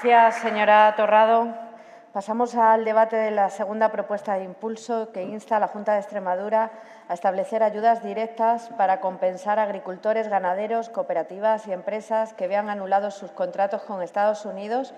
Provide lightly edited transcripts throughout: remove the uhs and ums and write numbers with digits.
Gracias, señora Torrado. Pasamos al debate de la segunda propuesta de impulso que insta a la Junta de Extremadura a establecer ayudas directas para compensar a agricultores, ganaderos, cooperativas y empresas que vean anulados sus contratos con Estados Unidos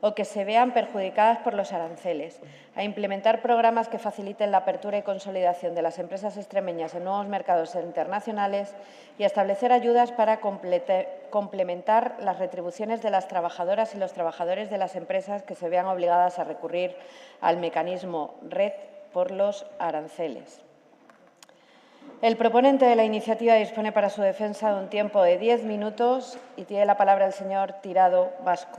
o que se vean perjudicadas por los aranceles, a implementar programas que faciliten la apertura y consolidación de las empresas extremeñas en nuevos mercados internacionales y a establecer ayudas para complementar las retribuciones de las trabajadoras y los trabajadores de las empresas que se vean obligadas a recurrir al mecanismo RED por los aranceles. El proponente de la iniciativa dispone para su defensa de un tiempo de 10 minutos y tiene la palabra el señor Tirado Vasco.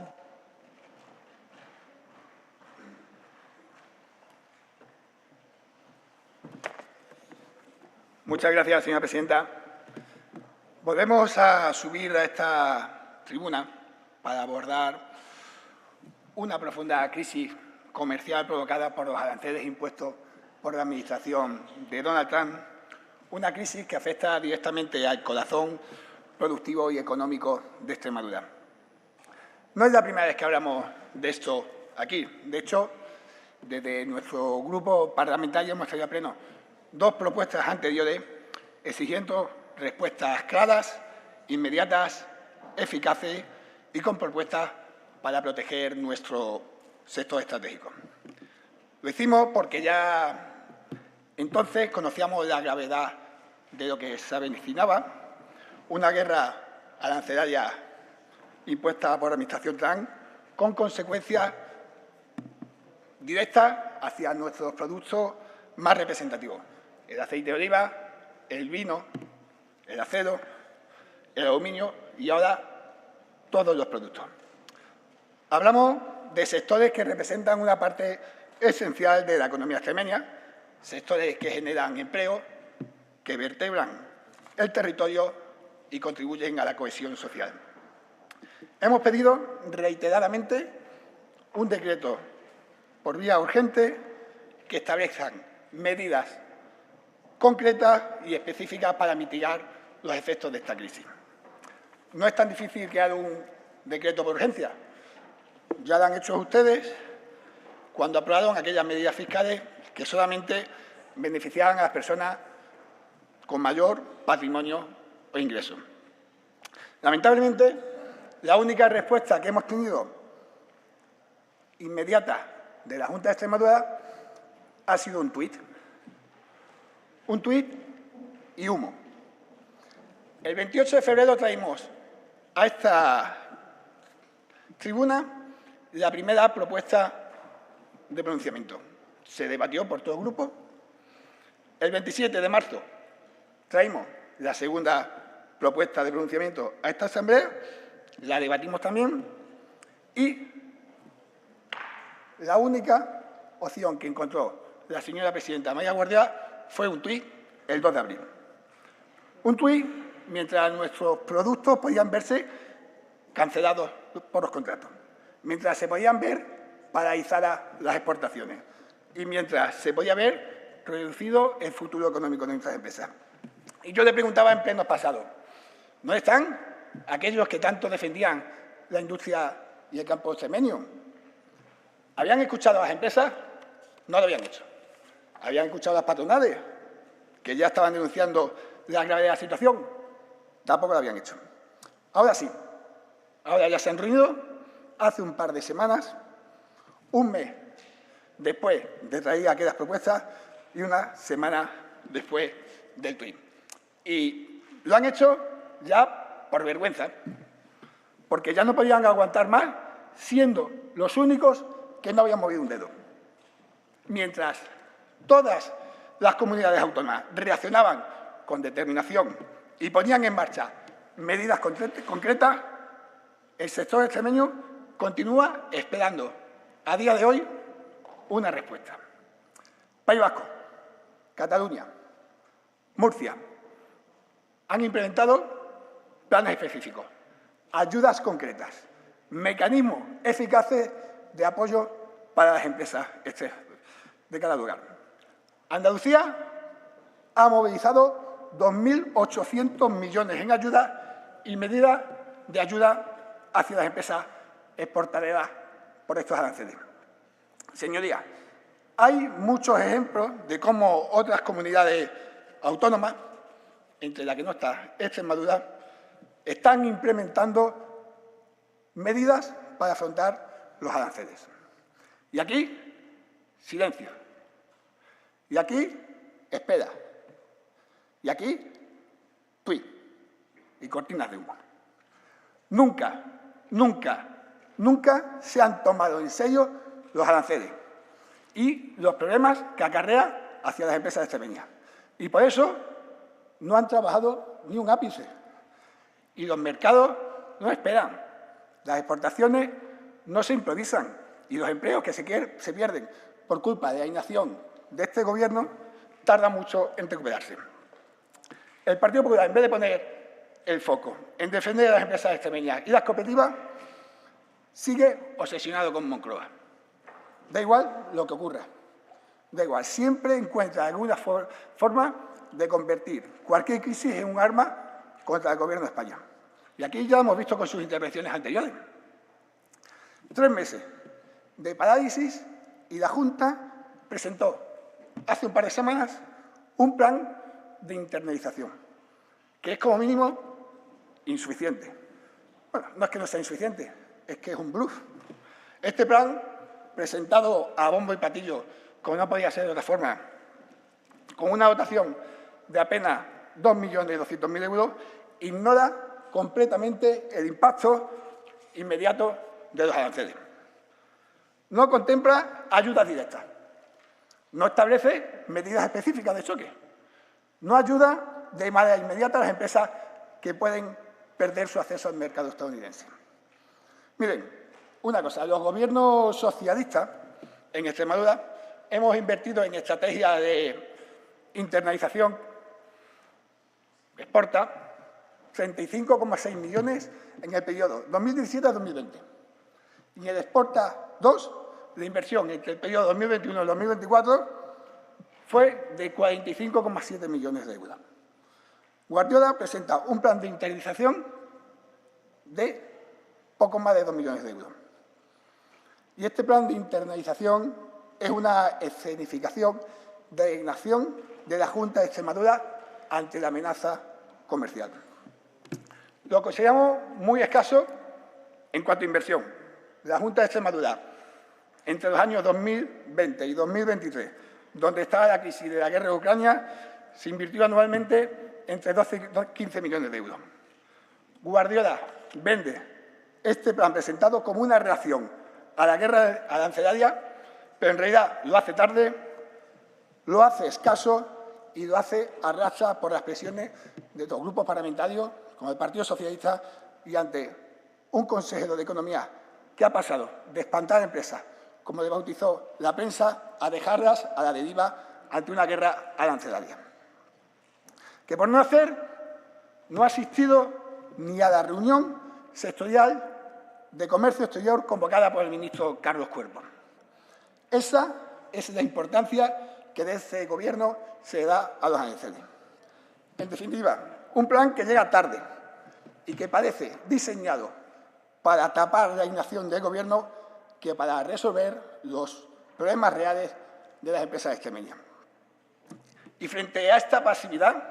Muchas gracias, señora presidenta. Volvemos a subir a esta tribuna para abordar una profunda crisis comercial provocada por los aranceles impuestos por la Administración de Donald Trump, una crisis que afecta directamente al corazón productivo y económico de Extremadura. No es la primera vez que hablamos de esto aquí. De hecho, desde nuestro grupo parlamentario hemos traído a pleno dos propuestas anteriores exigiendo respuestas claras, inmediatas, eficaces y con propuestas para proteger nuestro sector estratégico. Lo hicimos porque ya entonces conocíamos la gravedad de lo que se avecinaba, una guerra arancelaria impuesta por la Administración Trump con consecuencias directas hacia nuestros productos más representativos: el aceite de oliva, el vino, el acero, el aluminio y ahora todos los productos. Hablamos de sectores que representan una parte esencial de la economía extremeña, sectores que generan empleo, que vertebran el territorio y contribuyen a la cohesión social. Hemos pedido reiteradamente un decreto por vía urgente que establezcan medidas concretas y específicas para mitigar los efectos de esta crisis. No es tan difícil crear un decreto por urgencia. Ya lo han hecho ustedes cuando aprobaron aquellas medidas fiscales que solamente beneficiaban a las personas con mayor patrimonio o ingreso. Lamentablemente, la única respuesta que hemos tenido inmediata de la Junta de Extremadura ha sido un tuit. Un tuit y humo. El 28 de febrero traímos a esta tribuna la primera propuesta de pronunciamiento. Se debatió por todo el grupo. El 27 de marzo traímos la segunda propuesta de pronunciamiento a esta asamblea, la debatimos también y la única opción que encontró la señora presidenta Amaia Guardia fue un tuit el 2 de abril. Un tuit mientras nuestros productos podían verse cancelados por los contratos, mientras se podían ver paralizadas las exportaciones y mientras se podía ver reducido el futuro económico de nuestras empresas. Y yo le preguntaba en plenos pasados, ¿no están aquellos que tanto defendían la industria y el campo extremeño? ¿Habían escuchado a las empresas? No lo habían hecho. ¿Habían escuchado a las patronales, que ya estaban denunciando la gravedad de la situación? Tampoco lo habían hecho. Ahora sí, ahora ya se han reunido hace un par de semanas, un mes después de traer aquellas propuestas y una semana después del tuit. Y lo han hecho ya por vergüenza, porque ya no podían aguantar más siendo los únicos que no habían movido un dedo. Mientras todas las comunidades autónomas reaccionaban con determinación y ponían en marcha medidas concretas, el sector extremeño continúa esperando a día de hoy una respuesta. País Vasco, Cataluña, Murcia han implementado planes específicos, ayudas concretas, mecanismos eficaces de apoyo para las empresas de cada lugar. Andalucía ha movilizado 2.800 millones en ayuda y medidas de ayuda hacia las empresas exportadoras por estos aranceles. Señorías, hay muchos ejemplos de cómo otras comunidades autónomas, entre las que no está Extremadura, están implementando medidas para afrontar los aranceles. Y aquí, silencio. Y aquí, espera. Y aquí, tuit y cortinas de humo. Nunca, nunca, nunca se han tomado en serio los aranceles y los problemas que acarrea hacia las empresas extremeñas. Y por eso no han trabajado ni un ápice. Y los mercados no esperan. Las exportaciones no se improvisan. Y los empleos que se pierden por culpa de la inacción de este Gobierno tardan mucho en recuperarse. El Partido Popular, en vez de poner el foco en defender a las empresas extremeñas y las cooperativas, sigue obsesionado con Moncloa. Da igual lo que ocurra. Da igual. Siempre encuentra alguna forma de convertir cualquier crisis en un arma contra el Gobierno de España. Y aquí ya hemos visto con sus intervenciones anteriores. 3 meses de parálisis y la Junta presentó hace un par de semanas un plan de internalización, que es como mínimo insuficiente. Bueno, no es que no sea insuficiente, es que es un bluff. Este plan, presentado a bombo y platillo, como no podía ser de otra forma, con una dotación de apenas 2.200.000 euros, ignora completamente el impacto inmediato de los aranceles. No contempla ayudas directas. No establece medidas específicas de choque. No ayuda de manera inmediata a las empresas que pueden perder su acceso al mercado estadounidense. Miren, una cosa, los gobiernos socialistas en Extremadura hemos invertido en estrategias de internalización exporta 35,6 millones en el periodo 2017 a 2020. Y en el Exporta 2, la inversión entre el periodo 2021 y 2024 fue de 45,7 millones de euros. Guardiola presenta un plan de internalización de poco más de 2 millones de euros. Y este plan de internalización es una escenificación de la inacción de la Junta de Extremadura ante la amenaza comercial. Lo consideramos muy escaso en cuanto a inversión. La Junta de Extremadura, entre los años 2020 y 2023, donde estaba la crisis de la guerra de Ucrania, se invirtió anualmente entre 12 y 15 millones de euros. Guardiola vende este plan presentado como una reacción a la guerra arancelaria, pero en realidad lo hace tarde, lo hace escaso y lo hace a racha por las presiones de dos grupos parlamentarios, como el Partido Socialista, y ante un consejero de Economía que ha pasado de espantar empresas, como le bautizó la prensa, a dejarlas a la deriva ante una guerra arancelaria. Que por no hacer, no ha asistido ni a la reunión sectorial de comercio exterior convocada por el ministro Carlos Cuerpo. Esa es la importancia que de este Gobierno se da a los aranceles. En definitiva, un plan que llega tarde y que parece diseñado para tapar la inacción del Gobierno que para resolver los problemas reales de las empresas extremeñas. Y frente a esta pasividad,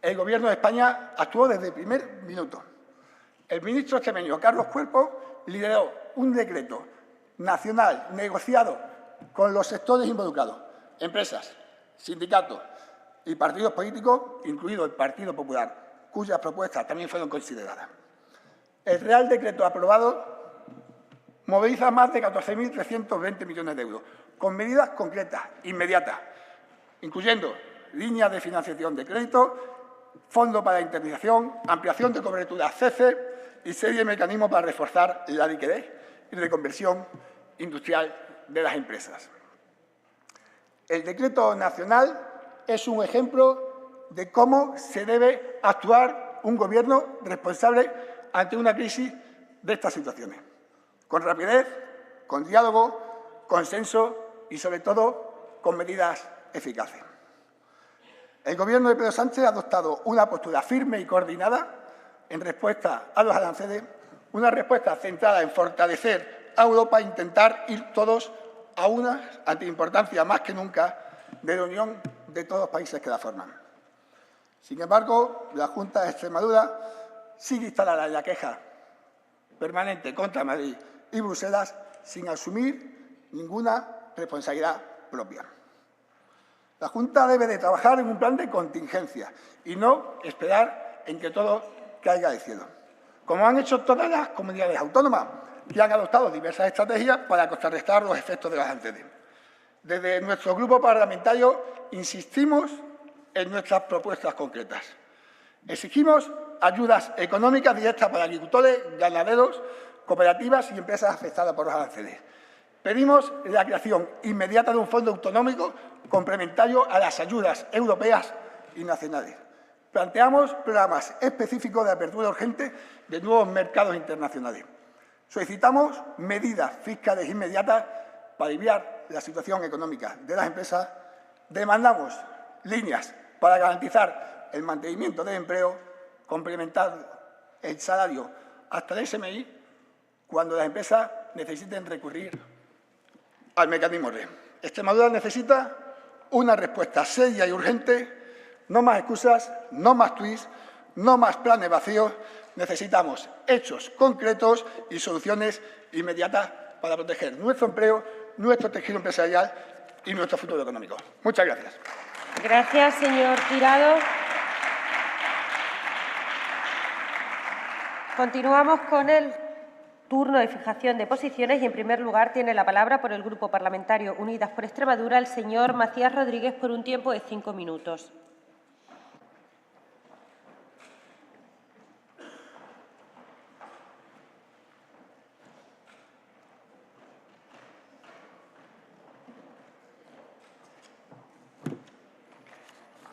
el Gobierno de España actuó desde el primer minuto. El ministro extremeño Carlos Cuerpo lideró un decreto nacional negociado con los sectores involucrados, empresas, sindicatos y partidos políticos, incluido el Partido Popular, cuyas propuestas también fueron consideradas. El Real Decreto aprobado moviliza más de 14.320 millones de euros, con medidas concretas, inmediatas, incluyendo líneas de financiación de crédito, fondo para la indemnización, ampliación de cobertura CECE y serie de mecanismos para reforzar la liquidez y reconversión industrial de las empresas. El decreto nacional es un ejemplo de cómo se debe actuar un Gobierno responsable ante una crisis de estas situaciones. Con rapidez, con diálogo, consenso y, sobre todo, con medidas eficaces. El Gobierno de Pedro Sánchez ha adoptado una postura firme y coordinada en respuesta a los aranceles, una respuesta centrada en fortalecer a Europa a intentar ir todos a una, ante importancia más que nunca, de la unión de todos los países que la forman. Sin embargo, la Junta de Extremadura sigue instalada en la queja permanente contra Madrid y Bruselas sin asumir ninguna responsabilidad propia. La Junta debe de trabajar en un plan de contingencia y no esperar en que todo caiga del cielo, como han hecho todas las comunidades autónomas que han adoptado diversas estrategias para contrarrestar los efectos de las anteriores. Desde nuestro grupo parlamentario insistimos en nuestras propuestas concretas. Exigimos ayudas económicas directas para agricultores, ganaderos, cooperativas y empresas afectadas por los aranceles. Pedimos la creación inmediata de un fondo autonómico complementario a las ayudas europeas y nacionales. Planteamos programas específicos de apertura urgente de nuevos mercados internacionales. Solicitamos medidas fiscales inmediatas para aliviar la situación económica de las empresas. Demandamos líneas para garantizar el mantenimiento del empleo, complementar el salario hasta el SMI cuando las empresas necesiten recurrir al mecanismo RE. Extremadura necesita una respuesta seria y urgente, no más excusas, no más tuits, no más planes vacíos. Necesitamos hechos concretos y soluciones inmediatas para proteger nuestro empleo, nuestro tejido empresarial y nuestro futuro económico. Muchas gracias. Gracias, señor Tirado. Continuamos con el turno de fijación de posiciones y, en primer lugar, tiene la palabra por el Grupo Parlamentario Unidas por Extremadura el señor Macías Rodríguez por un tiempo de 5 minutos.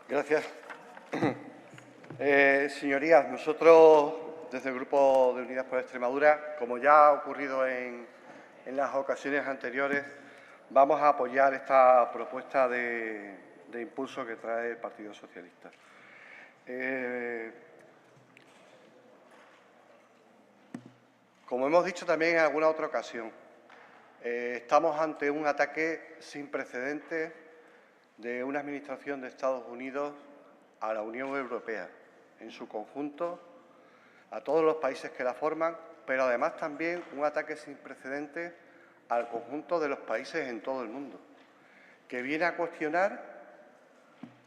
Gracias. Señorías, nosotros, desde el Grupo de Unidas por Extremadura, como ya ha ocurrido en las ocasiones anteriores, vamos a apoyar esta propuesta de impulso que trae el Partido Socialista. Como hemos dicho también en alguna otra ocasión, estamos ante un ataque sin precedentes de una administración de Estados Unidos a la Unión Europea en su conjunto, a todos los países que la forman, pero además también un ataque sin precedentes al conjunto de los países en todo el mundo, que viene a cuestionar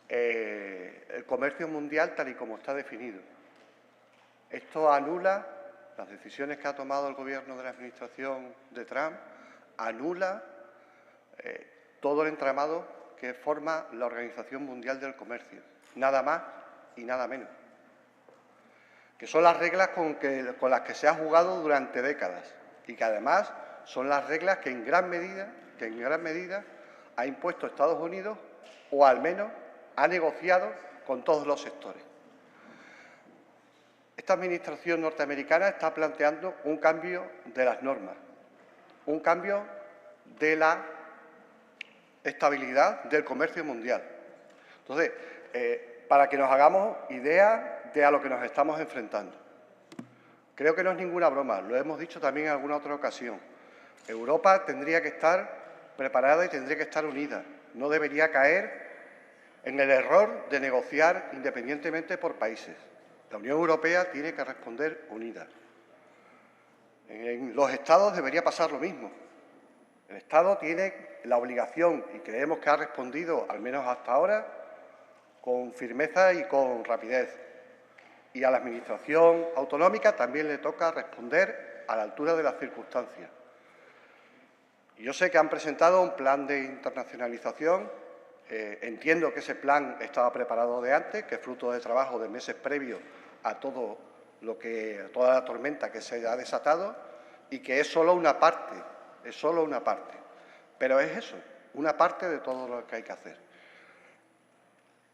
el comercio mundial tal y como está definido. Esto anula las decisiones que ha tomado el Gobierno de la Administración de Trump, anula todo el entramado que forma la Organización Mundial del Comercio, nada más y nada menos, que son las reglas con las que se ha jugado durante décadas y que además son las reglas que en gran medida ha impuesto Estados Unidos o al menos ha negociado con todos los sectores. Esta administración norteamericana está planteando un cambio de las normas, un cambio de la estabilidad del comercio mundial. Entonces, para que nos hagamos idea de a lo que nos estamos enfrentando. Creo que no es ninguna broma, lo hemos dicho también en alguna otra ocasión. Europa tendría que estar preparada y tendría que estar unida. No debería caer en el error de negociar independientemente por países. La Unión Europea tiene que responder unida. En los Estados debería pasar lo mismo. El Estado tiene la obligación, y creemos que ha respondido, al menos hasta ahora, con firmeza y con rapidez. Y a la Administración autonómica también le toca responder a la altura de las circunstancias. Y yo sé que han presentado un plan de internacionalización. Entiendo que ese plan estaba preparado de antes, que es fruto de trabajo de meses previos a toda la tormenta que se ha desatado, y que es solo una parte, Pero es eso, una parte de todo lo que hay que hacer.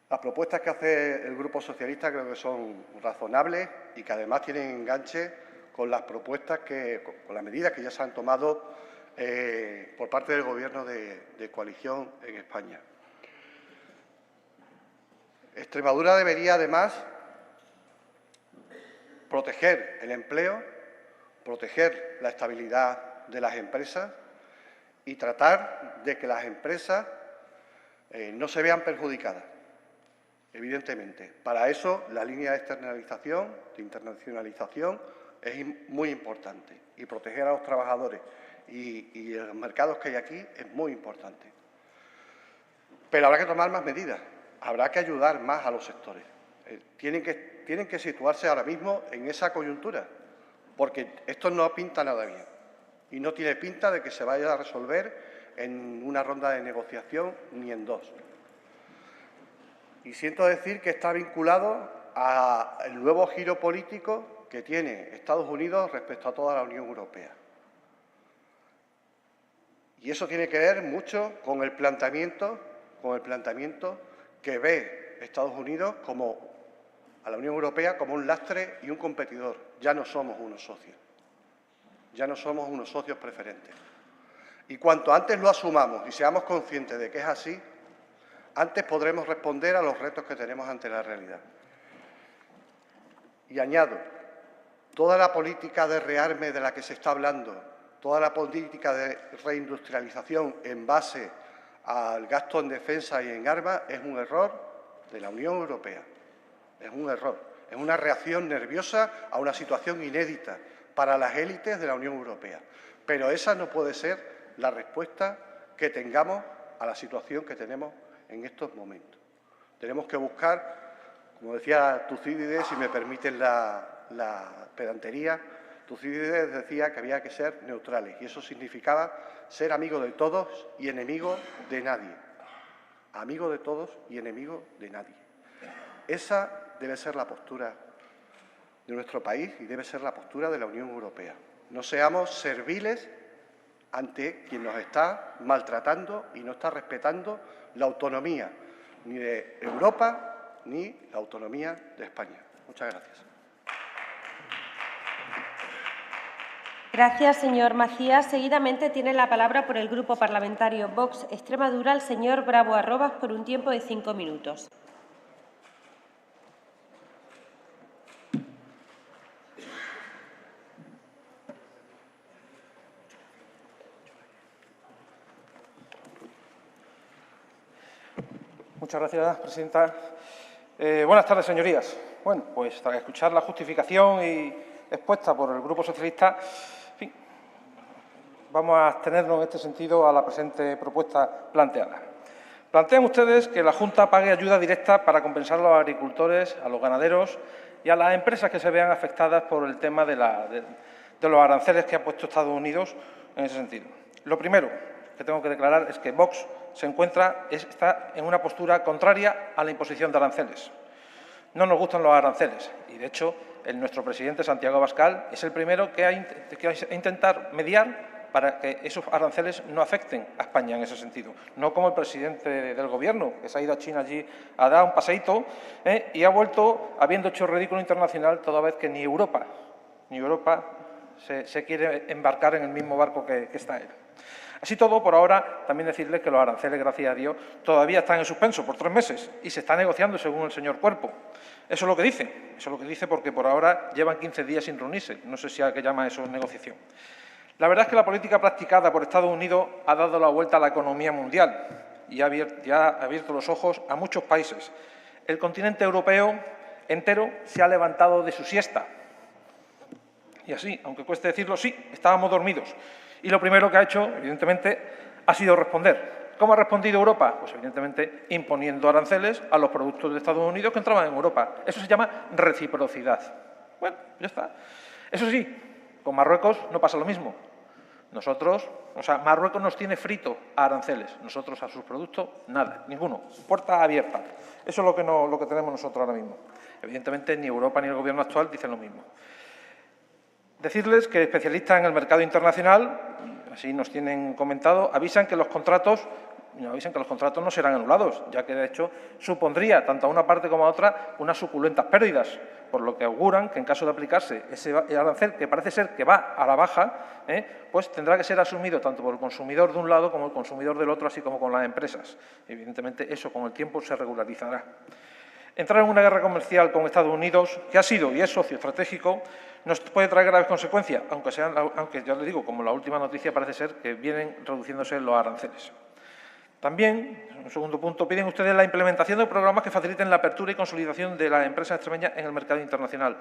Las propuestas que hace el Grupo Socialista creo que son razonables y que además tienen enganche con las propuestas con las medidas que ya se han tomado por parte del Gobierno de coalición en España. Extremadura debería además proteger el empleo, proteger la estabilidad de las empresas y tratar de que las empresas no se vean perjudicadas, evidentemente. Para eso, la línea de externalización, de internacionalización, es muy importante. Y proteger a los trabajadores y los mercados que hay aquí es muy importante. Pero habrá que tomar más medidas, habrá que ayudar más a los sectores. Tienen que situarse ahora mismo en esa coyuntura, porque esto no pinta nada bien y no tiene pinta de que se vaya a resolver en una ronda de negociación ni en dos. Y siento decir que está vinculado al nuevo giro político que tiene Estados Unidos respecto a toda la Unión Europea. Y eso tiene que ver mucho con el planteamiento que ve Estados Unidos a la Unión Europea como un lastre y un competidor. Ya no somos unos socios. Ya no somos unos socios preferentes. Y cuanto antes lo asumamos y seamos conscientes de que es así, antes podremos responder a los retos que tenemos ante la realidad. Y añado, toda la política de rearme de la que se está hablando, toda la política de reindustrialización en base al gasto en defensa y en armas es un error de la Unión Europea. Es un error, es una reacción nerviosa a una situación inédita para las élites de la Unión Europea. Pero esa no puede ser la respuesta que tengamos a la situación que tenemos en estos momentos. Tenemos que buscar, como decía Tucídides, si me permiten la pedantería, Tucídides decía que había que ser neutrales y eso significaba ser amigo de todos y enemigo de nadie. Amigo de todos y enemigo de nadie. Esa debe ser la postura de nuestro país y debe ser la postura de la Unión Europea. No seamos serviles ante quien nos está maltratando y no está respetando la autonomía ni de Europa ni la autonomía de España. Muchas gracias. Gracias, señor Macías. Seguidamente tiene la palabra por el Grupo Parlamentario Vox Extremadura el señor Bravo Arrobas por un tiempo de 5 minutos. Muchas gracias, presidenta. Buenas tardes, señorías. Bueno, pues tras escuchar la justificación expuesta por el Grupo Socialista, en fin, vamos a abstenernos en este sentido a la presente propuesta planteada. Plantean ustedes que la Junta pague ayuda directa para compensar a los agricultores, a los ganaderos y a las empresas que se vean afectadas por el tema de los aranceles que ha puesto Estados Unidos en ese sentido. Lo primero que tengo que declarar es que Vox está en una postura contraria a la imposición de aranceles. No nos gustan los aranceles y, de hecho, nuestro presidente, Santiago Abascal, es el primero que va a intentar mediar para que esos aranceles no afecten a España en ese sentido. No como el presidente del Gobierno, que se ha ido a China allí a dar un paseíto y ha vuelto habiendo hecho ridículo internacional toda vez que ni Europa se quiere embarcar en el mismo barco que está él. Así todo, por ahora, también decirles que los aranceles, gracias a Dios, todavía están en suspenso por 3 meses y se está negociando según el señor Cuerpo. Eso es lo que dice, porque por ahora llevan 15 días sin reunirse. No sé si a qué llama eso negociación. La verdad es que la política practicada por Estados Unidos ha dado la vuelta a la economía mundial y ha abierto los ojos a muchos países. El continente europeo entero se ha levantado de su siesta. Y así, aunque cueste decirlo, sí, estábamos dormidos. Y lo primero que ha hecho, evidentemente, ha sido responder. ¿Cómo ha respondido Europa? Pues, evidentemente, imponiendo aranceles a los productos de Estados Unidos que entraban en Europa. Eso se llama reciprocidad. Bueno, ya está. Eso sí, con Marruecos no pasa lo mismo. Marruecos nos tiene frito a aranceles. Nosotros a sus productos, nada, ninguno. Puerta abierta. Eso es lo que tenemos nosotros ahora mismo. Evidentemente, ni Europa ni el Gobierno actual dicen lo mismo. Decirles que especialistas en el mercado internacional, así nos tienen comentado, avisan que los contratos no serán anulados, ya que, de hecho, supondría, tanto a una parte como a otra, unas suculentas pérdidas, por lo que auguran que, en caso de aplicarse ese arancel, que parece ser que va a la baja, pues tendrá que ser asumido tanto por el consumidor de un lado como el consumidor del otro, así como con las empresas. Evidentemente, eso con el tiempo se regularizará. Entrar en una guerra comercial con Estados Unidos, que ha sido y es socio estratégico, nos puede traer graves consecuencias, aunque ya les digo, como la última noticia parece ser que vienen reduciéndose los aranceles. También, un segundo punto, piden ustedes la implementación de programas que faciliten la apertura y consolidación de las empresas extremeñas en el mercado internacional.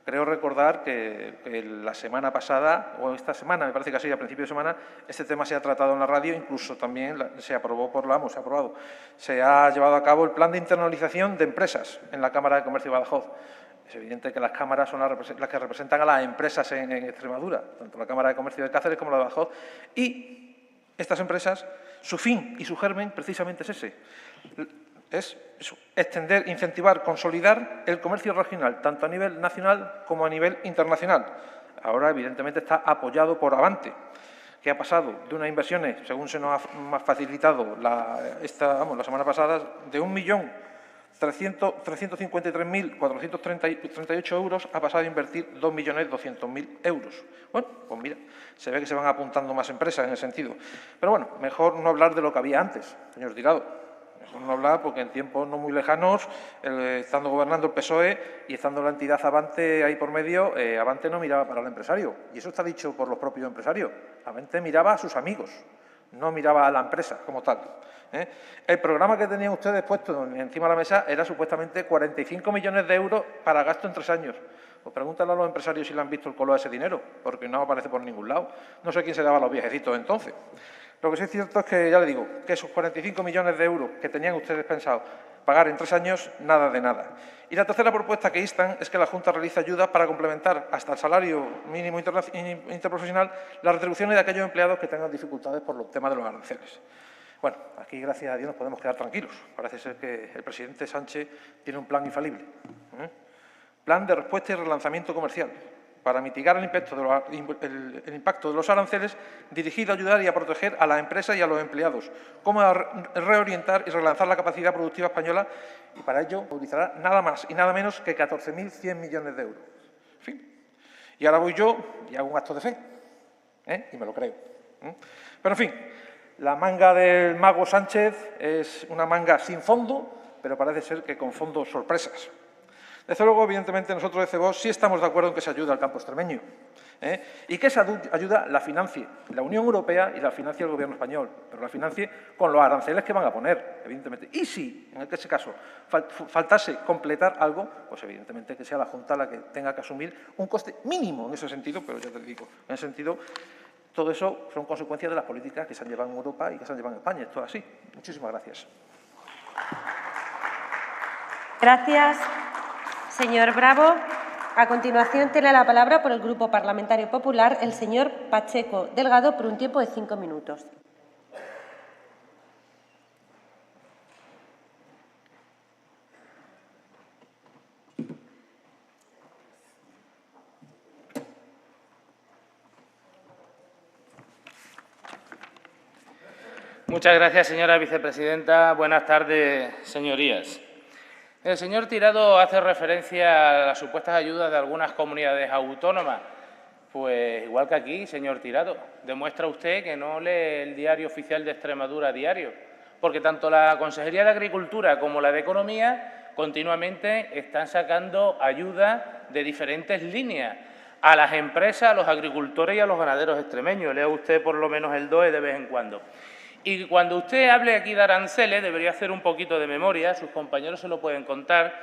Creo recordar que la semana pasada, o esta semana, me parece que así, a principio de semana, este tema se ha tratado en la radio, incluso también se aprobó por la AMO, se ha aprobado. Se ha llevado a cabo el plan de internalización de empresas en la Cámara de Comercio de Badajoz. Es evidente que las cámaras son las que representan a las empresas en Extremadura, tanto la Cámara de Comercio de Cáceres como la de Badajoz. Y estas empresas, su fin y su germen precisamente es ese. Es extender, incentivar, consolidar el comercio regional, tanto a nivel nacional como a nivel internacional. Ahora, evidentemente, está apoyado por Avante, que ha pasado de unas inversiones, según se nos ha facilitado la semana pasada, de 1.353.438 euros, ha pasado a invertir 2.200.000 euros. Bueno, pues mira, se ve que se van apuntando más empresas en ese sentido. Pero bueno, mejor no hablar de lo que había antes, señor Tirado. Mejor no hablar porque en tiempos no muy lejanos, estando gobernando el PSOE y estando la entidad Avante ahí por medio, Avante no miraba para el empresario. Y eso está dicho por los propios empresarios. Avante miraba a sus amigos, no miraba a la empresa como tal. El programa que tenían ustedes puesto encima de la mesa era supuestamente 45 millones de euros para gasto en 3 años. Pues pregúntale a los empresarios si le han visto el color a ese dinero, porque no aparece por ningún lado. No sé quién se daba los viajecitos entonces. Lo que sí es cierto es que, ya le digo, que esos 45 millones de euros que tenían ustedes pensado pagar en 3 años, nada de nada. Y la tercera propuesta que instan es que la Junta realice ayudas para complementar hasta el salario mínimo interprofesional las retribuciones de aquellos empleados que tengan dificultades por los temas de los aranceles. Bueno, aquí, gracias a Dios, nos podemos quedar tranquilos. Parece ser que el presidente Sánchez tiene un plan infalible. Plan de respuesta y relanzamiento comercial para mitigar el impacto de los aranceles, dirigido a ayudar y a proteger a las empresas y a los empleados, cómo reorientar y relanzar la capacidad productiva española, y para ello movilizará nada más y nada menos que 14.100 millones de euros. En fin. Y ahora voy yo y hago un acto de fe, y me lo creo. Pero, en fin, la manga del mago Sánchez es una manga sin fondo, pero parece ser que con fondos sorpresas. Desde luego, evidentemente, nosotros de CEBOS sí estamos de acuerdo en que se ayude al campo extremeño y que esa ayuda la financie la Unión Europea y la financie el Gobierno español, pero la financie con los aranceles que van a poner, evidentemente. Y si, en ese caso, faltase completar algo, pues evidentemente que sea la Junta la que tenga que asumir un coste mínimo en ese sentido, pero ya te digo, en ese sentido, todo eso son consecuencias de las políticas que se han llevado en Europa y que se han llevado en España. Esto es así. Muchísimas gracias. Gracias, señor Bravo. A continuación, tiene la palabra por el Grupo Parlamentario Popular el señor Pacheco Delgado por un tiempo de 5 minutos. Muchas gracias, señora vicepresidenta. Buenas tardes, señorías. El señor Tirado hace referencia a las supuestas ayudas de algunas comunidades autónomas. Pues igual que aquí, señor Tirado, demuestra usted que no lee el Diario Oficial de Extremadura diario, porque tanto la Consejería de Agricultura como la de Economía continuamente están sacando ayudas de diferentes líneas a las empresas, a los agricultores y a los ganaderos extremeños. Lea usted por lo menos el DOE de vez en cuando. Y cuando usted hable aquí de aranceles, debería hacer un poquito de memoria, sus compañeros se lo pueden contar,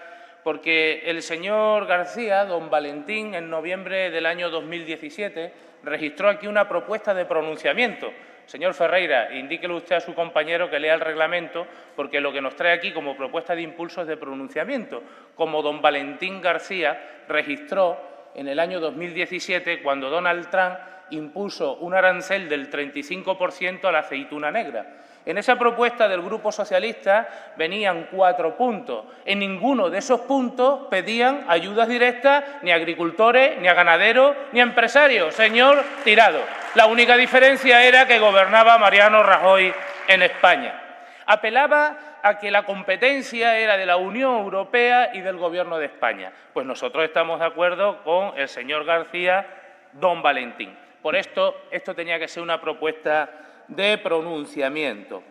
porque el señor García, don Valentín, en noviembre del año 2017, registró aquí una propuesta de pronunciamiento. Señor Ferreira, indíquele usted a su compañero que lea el reglamento, porque lo que nos trae aquí como propuesta de impulso es de pronunciamiento, como don Valentín García registró en el año 2017, cuando Donald Trump impuso un arancel del 35% a la aceituna negra. En esa propuesta del Grupo Socialista venían 4 puntos. En ninguno de esos puntos pedían ayudas directas ni a agricultores, ni a ganaderos, ni a empresarios. Señor Tirado, la única diferencia era que gobernaba Mariano Rajoy en España. Apelaba a que la competencia era de la Unión Europea y del Gobierno de España. Pues nosotros estamos de acuerdo con el señor García, don Valentín. Por esto tenía que ser una propuesta de pronunciamiento.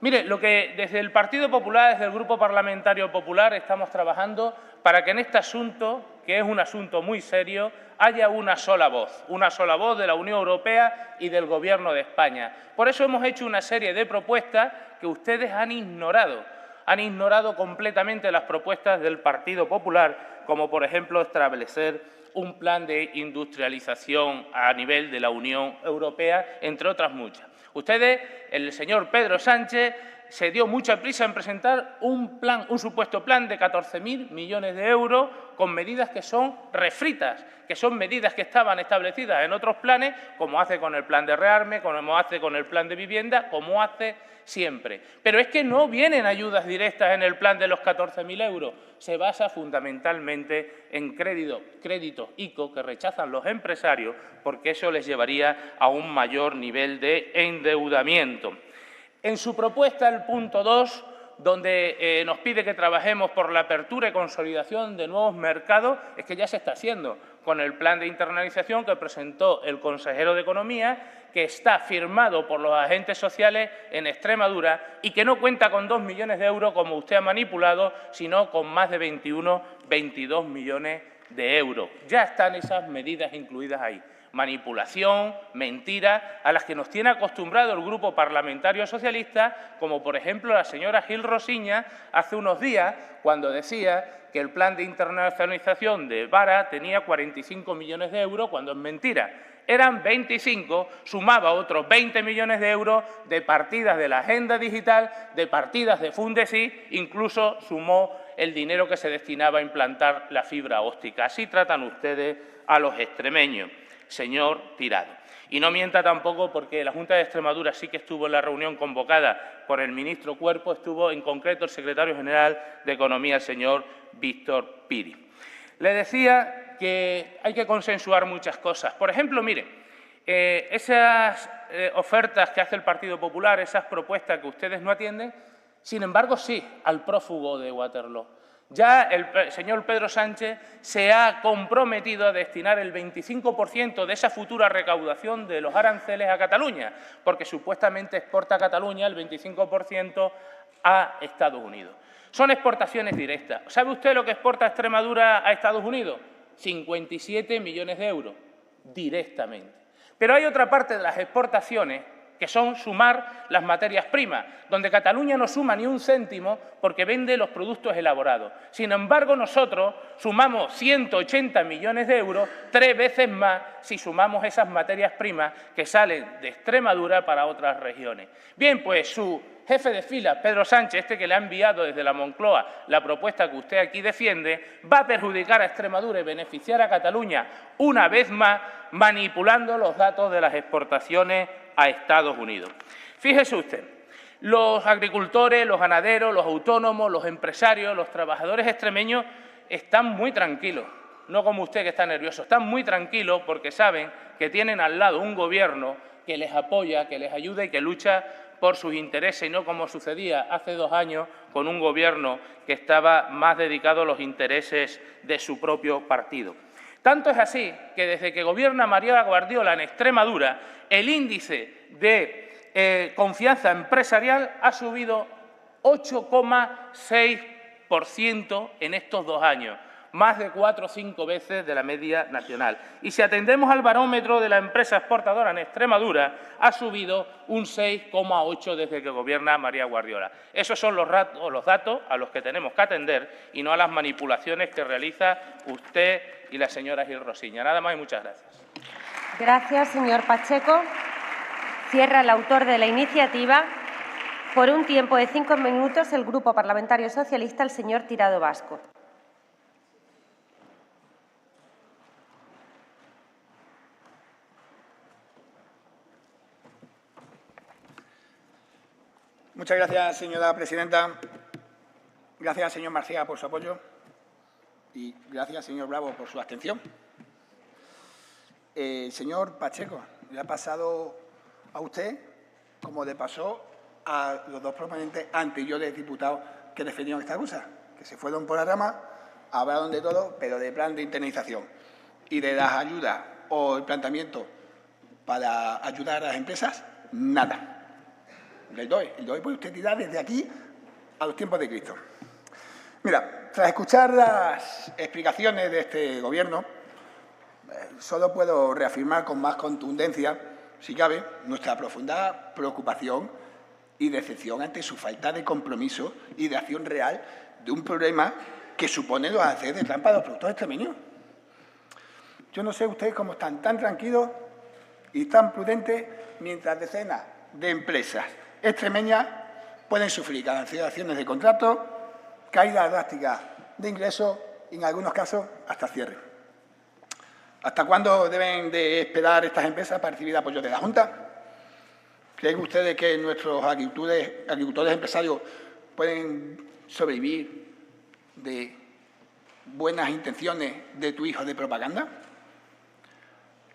Mire, lo que desde el Partido Popular, desde el Grupo Parlamentario Popular, estamos trabajando para que en este asunto, que es un asunto muy serio, haya una sola voz de la Unión Europea y del Gobierno de España. Por eso hemos hecho una serie de propuestas que ustedes han ignorado completamente las propuestas del Partido Popular, como por ejemplo establecer un plan de industrialización a nivel de la Unión Europea, entre otras muchas. Ustedes, el señor Pedro Sánchez, se dio mucha prisa en presentar un supuesto plan de 14.000 millones de euros con medidas que son refritas, que son medidas que estaban establecidas en otros planes, como hace con el plan de rearme, como hace con el plan de vivienda, como hace siempre. Pero es que no vienen ayudas directas en el plan de los 14.000 euros. Se basa fundamentalmente en créditos ICO que rechazan los empresarios porque eso les llevaría a un mayor nivel de endeudamiento. En su propuesta, el punto 2, donde nos pide que trabajemos por la apertura y consolidación de nuevos mercados, es que ya se está haciendo con el plan de internalización que presentó el consejero de Economía, que está firmado por los agentes sociales en Extremadura y que no cuenta con 2 millones de euros, como usted ha manipulado, sino con más de 22 millones de euros. Ya están esas medidas incluidas ahí. Manipulación, mentira, a las que nos tiene acostumbrado el Grupo Parlamentario Socialista, como por ejemplo la señora Gil Rosiña hace unos días, cuando decía que el plan de internacionalización de Vara tenía 45 millones de euros, cuando es mentira. Eran 25, sumaba otros 20 millones de euros de partidas de la Agenda Digital, de partidas de Fundesi, incluso sumó el dinero que se destinaba a implantar la fibra óptica. Así tratan ustedes a los extremeños, señor Tirado. Y no mienta tampoco, porque la Junta de Extremadura sí que estuvo en la reunión convocada por el ministro Cuerpo, estuvo en concreto el secretario general de Economía, el señor Víctor Piri. Le decía que hay que consensuar muchas cosas. Por ejemplo, mire, esas ofertas que hace el Partido Popular, esas propuestas que ustedes no atienden, sin embargo, sí, al prófugo de Waterloo. Ya el señor Pedro Sánchez se ha comprometido a destinar el 25% de esa futura recaudación de los aranceles a Cataluña, porque supuestamente exporta a Cataluña el 25% a Estados Unidos. Son exportaciones directas. ¿Sabe usted lo que exporta Extremadura a Estados Unidos? 57 millones de euros, directamente. Pero hay otra parte de las exportaciones que son sumar las materias primas, donde Cataluña no suma ni un céntimo porque vende los productos elaborados. Sin embargo, nosotros sumamos 180 millones de euros, 3 veces más si sumamos esas materias primas que salen de Extremadura para otras regiones. Bien, pues su jefe de fila, Pedro Sánchez, que le ha enviado desde la Moncloa la propuesta que usted aquí defiende, va a perjudicar a Extremadura y beneficiar a Cataluña una vez más, manipulando los datos de las exportaciones a Estados Unidos. Fíjese usted, los agricultores, los ganaderos, los autónomos, los empresarios, los trabajadores extremeños están muy tranquilos, no como usted que está nervioso, están muy tranquilos porque saben que tienen al lado un gobierno que les apoya, que les ayuda y que lucha por sus intereses, y no como sucedía hace 2 años con un gobierno que estaba más dedicado a los intereses de su propio partido. Tanto es así que desde que gobierna María Guardiola en Extremadura, el índice de confianza empresarial ha subido 8,6% en estos 2 años, más de 4 o 5 veces de la media nacional. Y si atendemos al barómetro de la empresa exportadora en Extremadura, ha subido un 6,8% desde que gobierna María Guardiola. Esos son los datos a los que tenemos que atender y no a las manipulaciones que realiza usted y la señora Gil Rosiña. Nada más y muchas gracias. Gracias, señor Pacheco. Cierra el autor de la iniciativa. Por un tiempo de 5 minutos, el Grupo Parlamentario Socialista, el señor Tirado Basco. Muchas gracias, señora presidenta. Gracias, señor García, por su apoyo. Y gracias, señor Bravo, por su abstención. Señor Pacheco, le ha pasado a usted como le pasó a los 2 proponentes anteriores diputados que defendieron esta cosa, que se fueron por la rama, hablaron de todo, pero de plan de indemnización y de las ayudas o el planteamiento para ayudar a las empresas, nada. del DOE. El DOE puede usted tirar desde aquí a los tiempos de Cristo. Mira, tras escuchar las explicaciones de este Gobierno, solo puedo reafirmar con más contundencia, si cabe, nuestra profunda preocupación y decepción ante su falta de compromiso y de acción real de un problema que supone los aranceles de trampa de los productos extremeños. Yo no sé ustedes cómo están tan tranquilos y tan prudentes mientras decenas de empresas extremeñas pueden sufrir cancelaciones de contratos, caída drástica de ingresos y, en algunos casos, hasta cierre. ¿Hasta cuándo deben de esperar estas empresas para recibir apoyo de la Junta? ¿Creen ustedes que nuestros agricultores empresarios pueden sobrevivir de buenas intenciones de tu hijo de propaganda?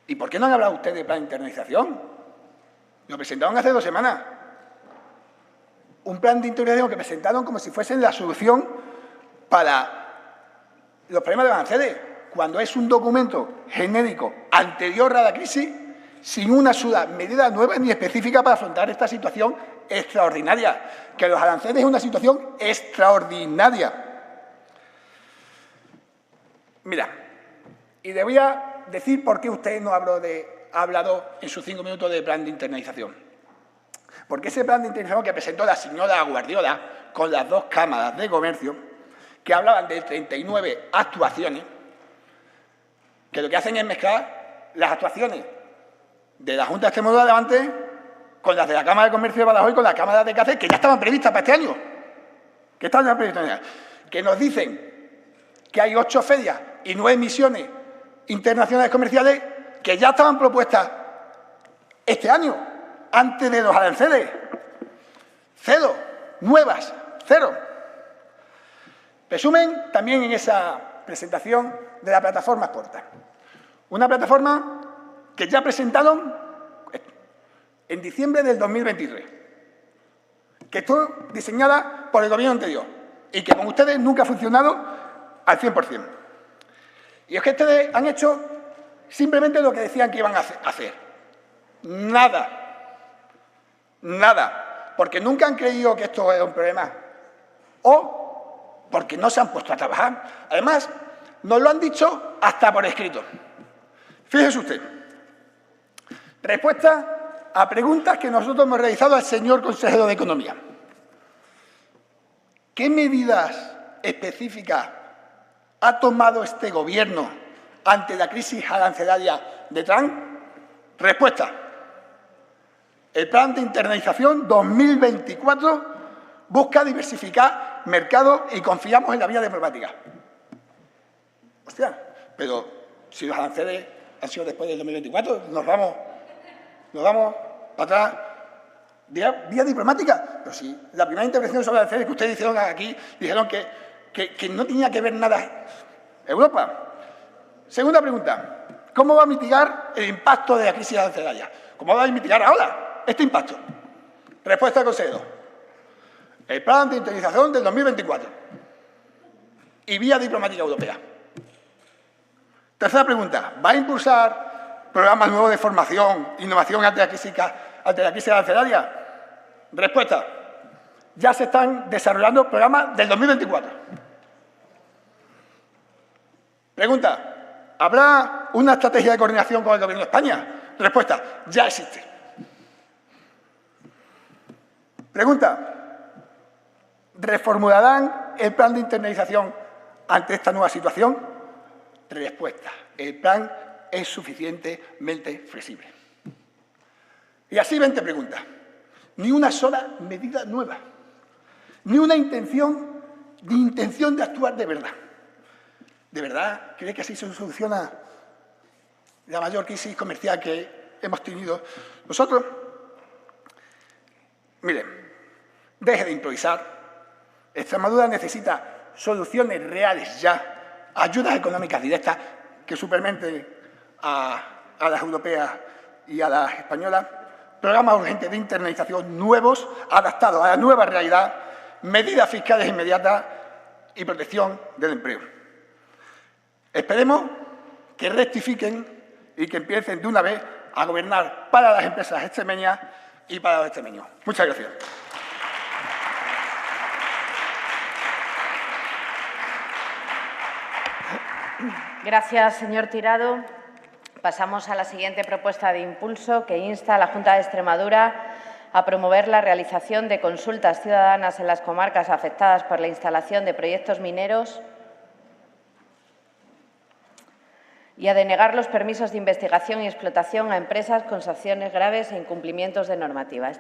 ¿Y por qué no han hablado ustedes de plan de internalización? Lo presentaron hace 2 semanas. Un plan de internalización que presentaron como si fuesen la solución para los problemas de aranceles, cuando es un documento genérico anterior a la crisis, sin una sola medida nueva ni específica para afrontar esta situación extraordinaria, que los aranceles es una situación extraordinaria. Mira, y le voy a decir por qué usted no ha hablado en sus 5 minutos de plan de internalización. Porque ese plan de internalización que presentó la señora Guardiola con las 2 cámaras de comercio, que hablaban de 39 actuaciones, que lo que hacen es mezclar las actuaciones de la Junta de Extremadura de Levante con las de la Cámara de Comercio de Badajoz y con la Cámara de Cáceres, que ya estaban previstas para este año. Que nos dicen que hay 8 ferias y 9 misiones internacionales comerciales que ya estaban propuestas este año, antes de los aranceles. 0, nuevas, 0. Resumen también en esa presentación de la plataforma Exporta. Una plataforma que ya presentaron en diciembre del 2023, que estuvo diseñada por el Gobierno anterior y que con ustedes nunca ha funcionado al 100%. Y es que ustedes han hecho simplemente lo que decían que iban a hacer. Nada. Nada. Porque nunca han creído que esto era un problema. O porque no se han puesto a trabajar. Además, nos lo han dicho hasta por escrito. Fíjese usted. Respuesta a preguntas que nosotros hemos realizado al señor consejero de Economía. ¿Qué medidas específicas ha tomado este Gobierno ante la crisis arancelaria de Trump? Respuesta. El plan de internalización 2024 busca diversificar mercados y confiamos en la vía diplomática. Hostia, pero si los aranceles han sido después del 2024, nos vamos para atrás. Vía diplomática. Pero si la primera intervención sobre aranceles que ustedes hicieron aquí, dijeron que no tenía que ver nada Europa. Segunda pregunta. ¿Cómo va a mitigar el impacto de la crisis arancelaria? ¿Cómo va a mitigar ahora este impacto? Respuesta del consejero. El plan de internalización del 2024 y vía diplomática europea. Tercera pregunta. ¿Va a impulsar programas nuevos de formación, innovación ante la crisis arancelaria? Respuesta. Ya se están desarrollando programas del 2024. Pregunta. ¿Habrá una estrategia de coordinación con el Gobierno de España? Respuesta. Ya existe. Pregunta. ¿Reformularán el plan de internalización ante esta nueva situación? Respuesta. El plan es suficientemente flexible. Y así 20 preguntas. Ni una sola medida nueva. Ni una intención de actuar de verdad. ¿De verdad cree que así se soluciona la mayor crisis comercial que hemos tenido nosotros? Miren, deje de improvisar. Extremadura necesita soluciones reales ya, ayudas económicas directas que suplementen a las europeas y a las españolas, programas urgentes de internalización nuevos, adaptados a la nueva realidad, medidas fiscales inmediatas y protección del empleo. Esperemos que rectifiquen y que empiecen de una vez a gobernar para las empresas extremeñas y para los extremeños. Muchas gracias. Gracias, señor Tirado. Pasamos a la siguiente propuesta de impulso, que insta a la Junta de Extremadura a promover la realización de consultas ciudadanas en las comarcas afectadas por la instalación de proyectos mineros y a denegar los permisos de investigación y explotación a empresas con sanciones graves e incumplimientos de normativa.